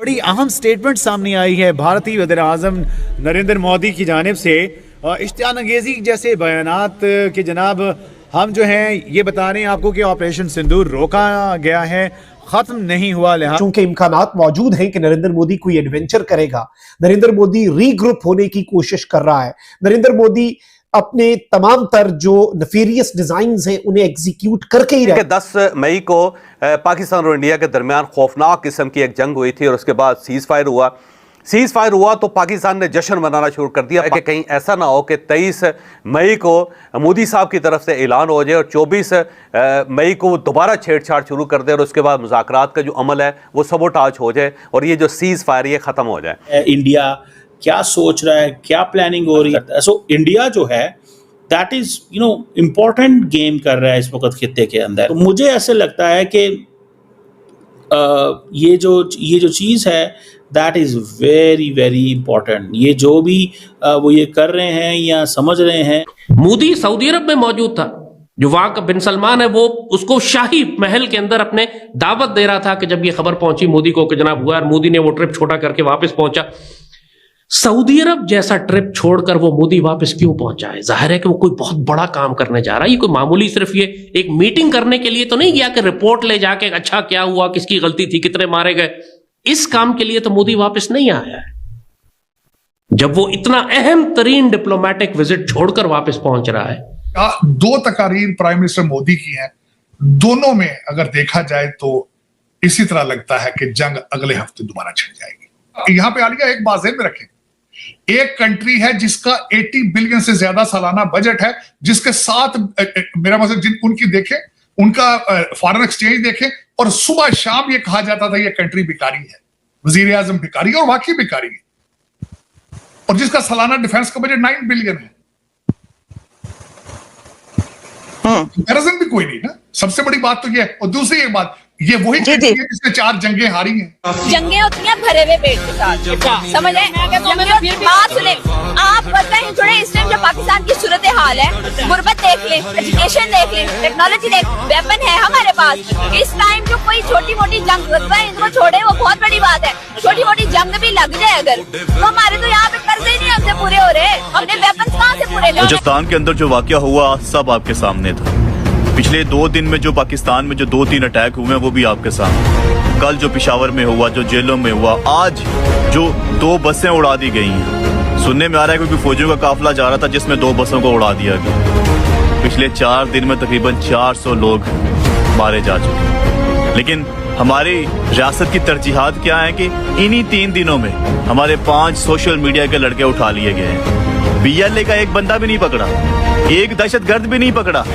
बड़ी अहम स्टेटमेंट सामने आई है भारतीय वज़ीर-ए-आज़म नरेंद्र मोदी की जानिब से। इश्तियाल अंगेज़ी जैसे बयानात कि जनाब हम जो हैं ये बता रहे हैं आपको कि ऑपरेशन सिंदूर रोका गया है, खत्म नहीं हुआ, लिहाजा चूंकि इम्कानात मौजूद हैं कि नरेंद्र मोदी कोई एडवेंचर करेगा, नरेंद्र मोदी रीग्रुप होने की कोशिश कर रहा है, नरेंद्र मोदी अपने तमाम तर जो नफीरियस डिजाइन्स हैं उन्हें एग्जीक्यूट करके ही रहे। 10 मई को पाकिस्तान और इंडिया के दरमियान खौफनाक किस्म की एक जंग हुई थी और उसके बाद सीज फायर हुआ तो पाकिस्तान ने जश्न मनाना शुरू कर दिया कि कहीं ऐसा ना हो कि 23 मई को मोदी साहब की तरफ से ऐलान हो जाए और 24 मई को दोबारा छेड़छाड़ शुरू कर दे और उसके बाद मुज़ाकरात का जो अमल है वो सबोटाज हो जाए और ये जो सीज फायर ये ख़त्म हो जाए। इंडिया क्या सोच रहा है, क्या प्लानिंग हो रही है। सो इंडिया जो है दैट इज इम्पोर्टेंट गेम कर रहा है इस वक्त खित्ते के अंदर। तो मुझे ऐसे लगता है कि ये जो चीज़ है that is very very important. ये जो भी वो ये कर रहे हैं या समझ रहे हैं। मोदी सऊदी अरब में मौजूद था, जो वहां का बिन सलमान है वो उसको शाही महल के अंदर अपने दावत दे रहा था कि जब ये खबर पहुंची मोदी को कि जनाब हुआ, और मोदी ने वो ट्रिप छोटा करके वापस पहुंचा। सऊदी अरब जैसा ट्रिप छोड़कर वो मोदी वापस क्यों पहुंचा है? जाहिर है कि वो कोई बहुत बड़ा काम करने जा रहा है। ये कोई मामूली सिर्फ ये एक मीटिंग करने के लिए तो नहीं गया कि रिपोर्ट ले जाके अच्छा क्या हुआ, किसकी गलती थी, कितने मारे गए। इस काम के लिए तो मोदी वापस नहीं आया है। जब वो इतना अहम तरीन डिप्लोमेटिक विजिट छोड़कर वापस पहुंच रहा है। 2 तकारीर प्राइम मिनिस्टर मोदी की हैं, दोनों में अगर देखा जाए तो इसी तरह लगता है कि जंग अगले हफ्ते दोबारा छिड़ जाएगी। यहां पे आलिया एक बात ज़हन में रखें, एक कंट्री है जिसका 80 बिलियन से ज्यादा सालाना बजट है, जिसके साथ मेरा मतलब उनकी देखें, उनका फॉरेन एक्सचेंज देखें और सुबह शाम ये कहा जाता था ये कंट्री भिखारी है, वजीर आजम भिखारी है और वाकई भिखारी है, और जिसका सालाना डिफेंस का बजट 9 बिलियन है। कंपैरिजन भी कोई नहीं ना। सबसे बड़ी बात तो ये है। और दूसरी एक बात, ये वही कंट्री है जिसने 4 जंगें हारी हैं। जंगें होती हैं भरे हुए पेट के साथ, समझ रहे हैं? बात सुने, आप बताएं थोड़े इस टाइम जो पाकिस्तान की सूरत हाल है, गुर्बत देख लें, एजुकेशन देख लें, टेक्नोलॉजी देख, वेपन है हमारे पास। इस टाइम जो कोई छोटी मोटी जंग लगता है इनको छोड़े वो बहुत बड़ी बात है। छोटी मोटी जंग भी लग जाए अगर तो हमारे तो यहाँ पे कर्जे नहीं हमसे पूरे हो रहे, हमने वेपन कहाँ से पूरे? बलूचिस्तान के अंदर जो वाकया हुआ सब आपके सामने था। पिछले 2 दिन में जो पाकिस्तान में जो 2-3 अटैक हुए हैं वो भी आपके सामने। कल जो पेशावर में हुआ, जो जेलों में हुआ, आज जो 2 बसें उड़ा दी गई हैं। सुनने में आ रहा है क्योंकि फौजियों का काफिला जा रहा था जिसमें 2 बसों को उड़ा दिया गया। पिछले 4 दिन में तकरीबन 400 लोग मारे जा चुके हैं। लेकिन हमारी रियासत की तरजीहात क्या है कि इन्हीं 3 दिनों में हमारे 5 सोशल मीडिया के लड़के उठा लिए गए हैं। BLA का एक बंदा भी नहीं पकड़ा, एक दहशतगर्द भी नहीं पकड़ा,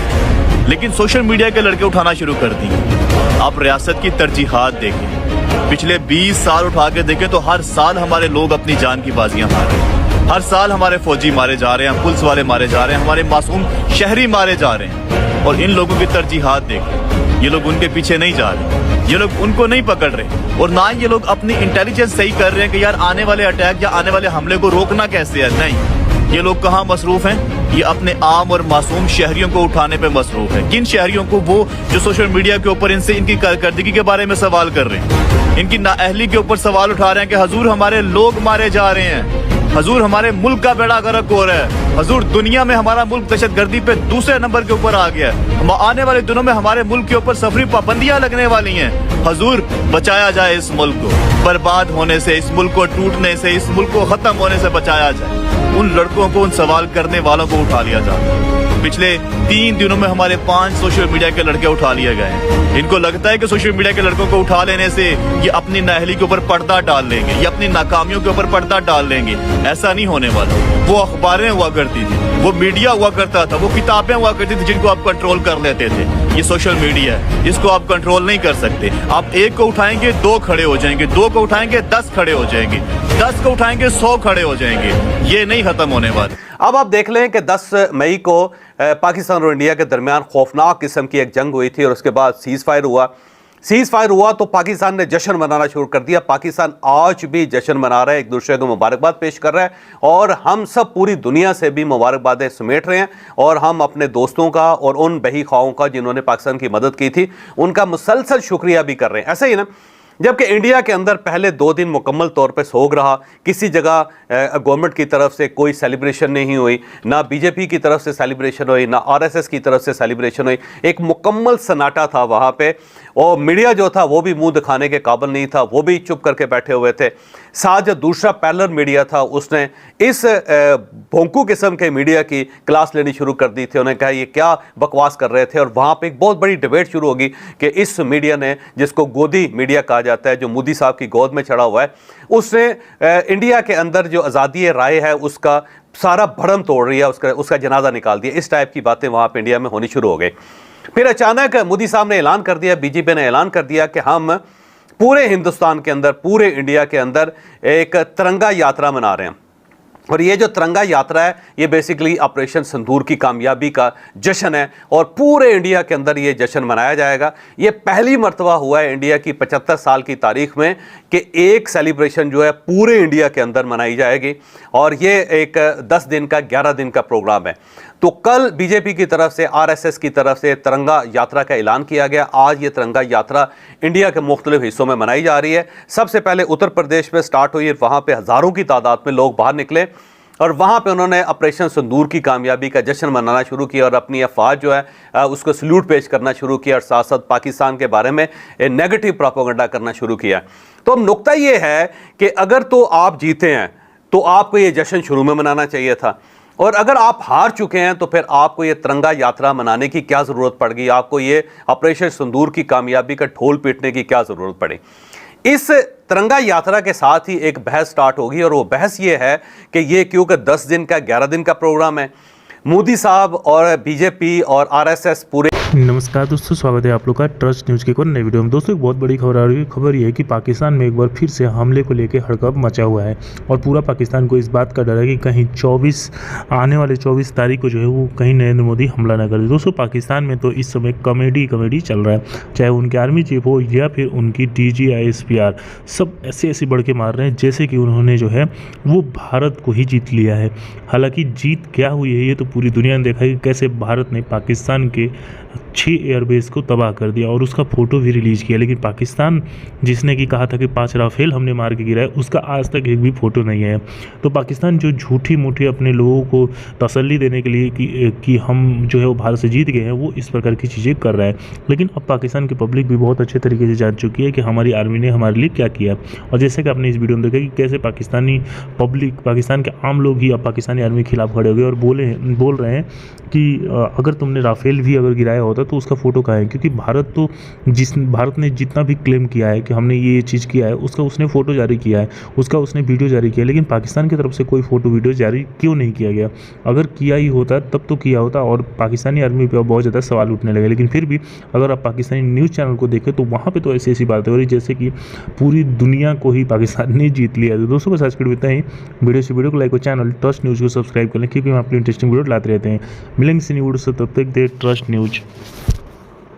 लेकिन सोशल मीडिया के लड़के उठाना शुरू कर दिए। आप रियासत की तरजीहात देखें, पिछले 20 साल उठा के देखें तो हर साल हमारे लोग अपनी जान की बाजियां हार रहे हैं। हर साल हमारे फौजी मारे जा रहे हैं, पुलिस वाले मारे जा रहे हैं, हमारे मासूम शहरी मारे जा रहे हैं। और इन लोगों की तरजीहात देखें, ये लोग उनके पीछे नहीं जा रहे, ये लोग उनको नहीं पकड़ रहे, और ना ये लोग अपनी इंटेलिजेंस सही कर रहे हैं कि यार आने वाले अटैक या आने वाले हमले को रोकना कैसे है। नहीं, ये लोग कहाँ मसरूफ हैं? ये अपने आम और मासूम शहरियों को उठाने पे मसरूफ है। किन शहरियों को? वो जो सोशल मीडिया के ऊपर इनसे इनकी कारकर्दगी के बारे में सवाल कर रहे हैं, इनकी नाअहली के ऊपर सवाल उठा रहे हैं कि हजूर हमारे लोग मारे जा रहे हैं, हजूर हमारे मुल्क का बेड़ा गर्क हो रहा है, हजूर दुनिया में हमारा मुल्क दहशतगर्दी पे दूसरे नंबर के ऊपर आ गया है, आने वाले दिनों में हमारे मुल्क के ऊपर सफरी पाबंदियां लगने वाली हैं। हजूर बचाया जाए इस मुल्क को बर्बाद होने से, इस मुल्क को टूटने से, इस मुल्क को खत्म होने से बचाया जाए। उन लड़कों को, उन सवाल करने वालों को उठा लिया जाता है। पिछले 3 दिनों में हमारे 5 सोशल मीडिया के लड़के उठा लिए गए हैं। इनको लगता है कि सोशल मीडिया के लड़कों को उठा लेने से ये अपनी नाअहली के ऊपर पर्दा डाल लेंगे, ये अपनी नाकामियों के ऊपर पर्दा डाल लेंगे। ऐसा नहीं होने वाला। वो अखबारें हुआ करती थी, वो मीडिया हुआ करता था, वो किताबें हुआ करती थी जिनको आप कंट्रोल कर लेते थे। ये सोशल मीडिया है, इसको आप कंट्रोल नहीं कर सकते। आप 1 को उठाएंगे 2 खड़े हो जाएंगे, 2 को उठाएंगे 10 खड़े हो जाएंगे, 10 को उठाएंगे 100 खड़े हो जाएंगे। ये नहीं खत्म होने वाला। अब आप देख लें कि 10 मई को पाकिस्तान और इंडिया के दरमियान खौफनाक किस्म की एक जंग हुई थी और उसके बाद सीज फायर हुआ तो पाकिस्तान ने जश्न मनाना शुरू कर दिया। पाकिस्तान आज भी जश्न मना रहा है, एक दूसरे को मुबारकबाद पेश कर रहा है और हम सब पूरी दुनिया से भी मुबारकबादें समेट रहे हैं और हम अपने दोस्तों का और उन बही खाओं का जिन्होंने पाकिस्तान की मदद की थी उनका मुसलसल शुक्रिया भी कर रहे हैं। ऐसा ही ना, जबकि इंडिया के अंदर पहले 2 दिन मुकम्मल तौर पे सोग रहा। किसी जगह गवर्नमेंट की तरफ से कोई सेलिब्रेशन नहीं हुई, ना बीजेपी की तरफ से सेलिब्रेशन हुई, ना आरएसएस की तरफ से सेलिब्रेशन हुई। एक मुकम्मल सन्नाटा था वहाँ पे, और मीडिया जो था वो भी मुंह दिखाने के काबिल नहीं था, वो भी चुप करके बैठे हुए थे। साथ जो दूसरा पैरेलल मीडिया था उसने इस भोंकू किस्म के मीडिया की क्लास लेनी शुरू कर दी थी। उन्होंने कहा ये क्या बकवास कर रहे थे, और वहाँ पे एक बहुत बड़ी डिबेट शुरू होगी कि इस मीडिया ने, जिसको गोदी मीडिया कहा जाता है, जो मोदी साहब की गोद में चढ़ा हुआ है, उसने इंडिया के अंदर जो आज़ादी राय है उसका सारा भरम तोड़ रही है, उसका जनाजा निकाल दिया। इस टाइप की बातें वहाँ पर इंडिया में होनी शुरू हो गई। फिर अचानक मोदी साहब ने ऐलान कर दिया, बीजेपी ने ऐलान कर दिया कि हम पूरे हिंदुस्तान के अंदर, पूरे इंडिया के अंदर एक तिरंगा यात्रा मना रहे हैं। और ये जो तिरंगा यात्रा है ये बेसिकली ऑपरेशन सिंदूर की कामयाबी का जश्न है, और पूरे इंडिया के अंदर ये जश्न मनाया जाएगा। ये पहली मर्तबा हुआ है इंडिया की 75 साल की तारीख में कि एक सेलिब्रेशन जो है पूरे इंडिया के अंदर मनाई जाएगी, और ये एक 10 दिन का 11 दिन का प्रोग्राम है। तो कल बीजेपी की तरफ से, आरएसएस की तरफ से तिरंगा यात्रा का ऐलान किया गया। आज ये तिरंगा यात्रा इंडिया के मुख्तलिफ हिस्सों में मनाई जा रही है। सबसे पहले उत्तर प्रदेश में स्टार्ट हुई, वहाँ पे हज़ारों की तादाद में लोग बाहर निकले, और वहाँ पे उन्होंने ऑपरेशन सिंदूर की कामयाबी का जश्न मनाना शुरू किया, और अपनी अफवाज जो है उसको सल्यूट पेश करना शुरू किया, और साथ साथ पाकिस्तान के बारे में नेगेटिव प्रोपेगेंडा करना शुरू किया। तो अब नुक्ता ये है कि अगर तो आप जीते हैं तो आपको ये जश्न शुरू में मनाना चाहिए था, और अगर आप हार चुके हैं तो फिर आपको ये तिरंगा यात्रा मनाने की क्या ज़रूरत पड़ गई, आपको ये ऑपरेशन सिंदूर की कामयाबी का ढोल पीटने की क्या ज़रूरत पड़ी। इस तिरंगा यात्रा के साथ ही एक बहस स्टार्ट होगी, और वो बहस ये है कि ये क्योंकि 10 दिन का 11 दिन का प्रोग्राम है, मोदी साहब और बीजेपी और आरएसएस पूरे। नमस्कार दोस्तों, स्वागत है आप लोग का ट्रस्ट न्यूज़ के एक और नई वीडियो में। दोस्तों एक बहुत बड़ी खबर आ रही है। खबर ये है कि पाकिस्तान में एक बार फिर से हमले को लेकर हड़कंप मचा हुआ है, और पूरा पाकिस्तान को इस बात का डर है कि कहीं आने वाले 24 तारीख को जो है वो कहीं नरेंद्र मोदी हमला ना कर दे। दोस्तों पाकिस्तान में तो इस समय कॉमेडी चल रहा है, चाहे उनके आर्मी चीफ हो या फिर उनकी DG ISPR, सब ऐसे बढ़ के मार रहे हैं जैसे कि उन्होंने जो है वो भारत को ही जीत लिया है। हालांकि जीत क्या हुई है ये तो पूरी दुनिया ने देखा कि कैसे भारत ने पाकिस्तान के 6 एयरबेस को तबाह कर दिया, और उसका फ़ोटो भी रिलीज़ किया। लेकिन पाकिस्तान जिसने कि कहा था कि 5 राफेल हमने मार के गिराया, उसका आज तक एक भी फ़ोटो नहीं है। तो पाकिस्तान जो झूठी मूठी अपने लोगों को तसल्ली देने के लिए कि हम जो है वो भारत से जीत गए हैं, वो इस प्रकार की चीज़ें कर रहा है। लेकिन अब पाकिस्तान की पब्लिक भी बहुत अच्छे तरीके से जान चुकी है कि हमारी आर्मी ने हमारे लिए क्या किया। और जैसे कि आपने इस वीडियो में देखा कि कैसे पाकिस्तानी पब्लिक, पाकिस्तान के आम लोग ही अब पाकिस्तानी आर्मी के खिलाफ खड़े हो गए और बोल रहे हैं कि अगर तुमने राफेल भी अगर गिराया होता तो उसका फ़ोटो कहाँ है। क्योंकि भारत ने जितना भी क्लेम किया है कि हमने ये चीज़ किया है, उसका उसने फ़ोटो जारी किया है, उसका उसने वीडियो जारी किया, लेकिन पाकिस्तान की तरफ से कोई फ़ोटो वीडियो जारी क्यों नहीं किया गया। अगर किया ही होता तब तो किया होता, और पाकिस्तानी आर्मी पर बहुत ज़्यादा सवाल उठने लगे। लेकिन फिर भी अगर आप पाकिस्तानी न्यूज़ चैनल को देखें तो वहाँ पर तो ऐसी बातें हो रही जैसे कि पूरी दुनिया को ही पाकिस्तान ने जीत लिया। तो दोस्तों बस आज के इतना ही। वीडियो को लाइक और चैनल ट्रस्ट न्यूज़ को सब्सक्राइब कर लें, क्योंकि हम अपनी इंटरेस्टिंग वीडियो लाते रहते हैं। मिलेंगे इसी वीडियो से, तब तक दे ट्रस्ट न्यूज़।